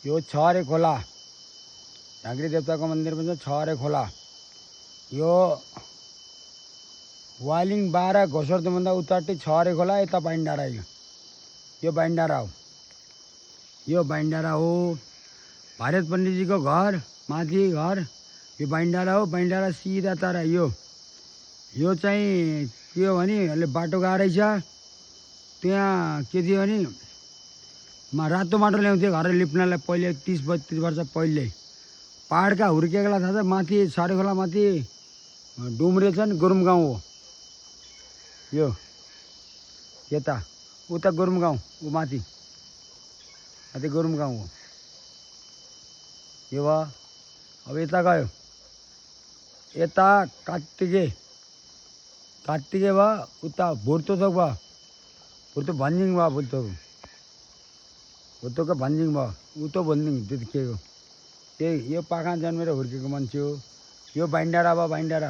यो छहरे खोला झाँक्री देवताको मन्दिर पनि छ छहरे खोला। यो वालिङ 12 घोसरदुमभन्दा उताटी छहरे खोला। यता बाइन्डारा यो बाइन्डारा हो। यो बाइन्डारा हो भारत पण्डितजीको घर माथि घर। यो बाइन्डारा हो। बाइन्डारा सिधा तर यो चाहिँ के हो भने अहिले बाटो गएको रहेछ। त्यहाँ के थियो भने रातो माटो ल्याउँथ्यो घर लिप्नलाई पहिले 30-32 वर्ष पहिले। पहाडका हुर्केकोलाई थाहा छ। माथि छहरे खोला माथि डुम्रे छ नि गुरुङ गाउँ हो यो। यता उता गुरुङ गाउँ ऊ माथि गुरुङ गाउँ हो यो भयो। अब यता गयो यता कात्तिके भयो। उता भुर्तोथोक भयो। भुर्तो भन्जिङ भयो। भुर्तोको भन्जिङ भयो। उतो भन्जिङ त्यतिखेको त्यही यो पाखा जन्मेर हुर्केको मान्छे हो। यो बाइन्डारा भयो। बाइन्डारा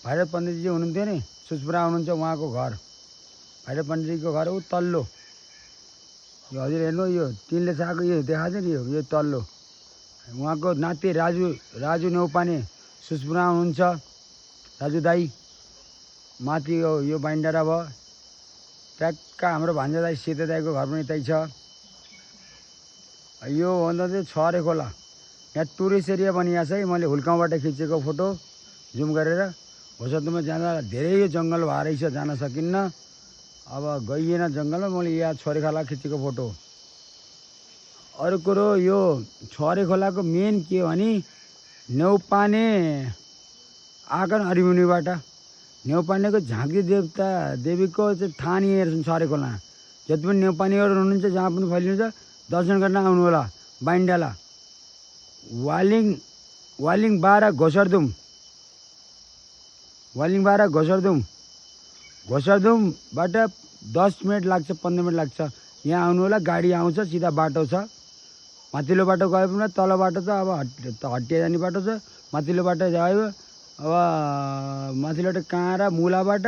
भैरव पण्डितजी हुनुहुन्थ्यो नि सुस्पुरा हुनुहुन्छ उहाँको घर। भैरव पण्डितजीको घर ऊ तल्लो यो हजुर हेर्नु यो तिनले चाएको यो देखाएको छ नि यो तल्लो उहाँको नाति राजु नेउपाने सुस्पुरा हुनुहुन्छ राजु दाई माथि यो बाइन्डारा भयो। ट्याक्क हाम्रो भान्जा दाई सेतो दाईको घर पनि त्यही छ। यो भन्दा चाहिँ छहरे खोला। यहाँ टुरिस्ट एरिया बनिएको छ है। मैले हुल्काउँबाट खिचेको फोटो जुम गरेर। घोसरदुममा जाँदा धेरै यो जङ्गल भएर रहेछ जान सकिन्न। अब गइएन जङ्गलमा। मैले यहाँ छहरे खोला खिचेको फोटो। अरू कुरो यो छहरे खोलाको मेन के हो भने नेउपाने आँगन अरिमुनिबाट नेउपानेको झाँक्री देवीको चाहिँ थानीहरू छन् छहरे खोला। जति पनि नेउपानेहरू हुनुहुन्छ जहाँ पनि फैलिनुहुन्छ दर्शन गर्न आउनु होला। बाइन्डाला वालिङ 12 घोसरदुम घोसरदुमबाट 10 मिनट लाग्छ 15 मिनट लाग्छ यहाँ आउनु होला। गाडी आउँछ सिधा बाटो छ। माथिल्लो बाटो गयो पनि तल बाटो छ। अब हटिया जाने बाटो छ। माथिल्लो बाटो गयो अब माथिल्लो कहाँ र मुलाबाट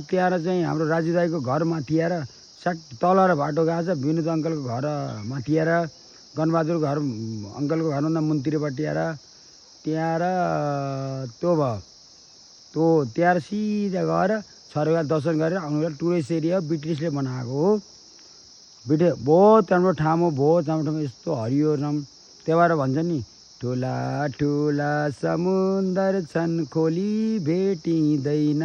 त्यहाँ चाहिँ हाम्रो राजु दाईको घर माथि आएर साट तल र बाटो गएको छ। विनोद अङ्कलको घर माथि आएर गणबहादुर घर अङ्कलको घरभन्दा मुन्तिरपट्टि आएर त्यहाँ र त्यो भयो। त्यहाँ सिधा गएर छहरे दर्शन गरेर आउनु। टुरिस्ट एरिया हो। ब्रिटिसले बनाएको हो। बहुत राम्रो ठाउँ हो। बहुत राम्रो ठाउँ यस्तो हरियो राम। त्यही भएर भन्छ नि ठुला ठुला समुन्दर छन् खोली भेटिँदैन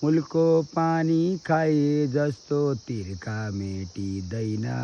मुलको पानी खाए जस्तो तिर्खा मेटिँदैन।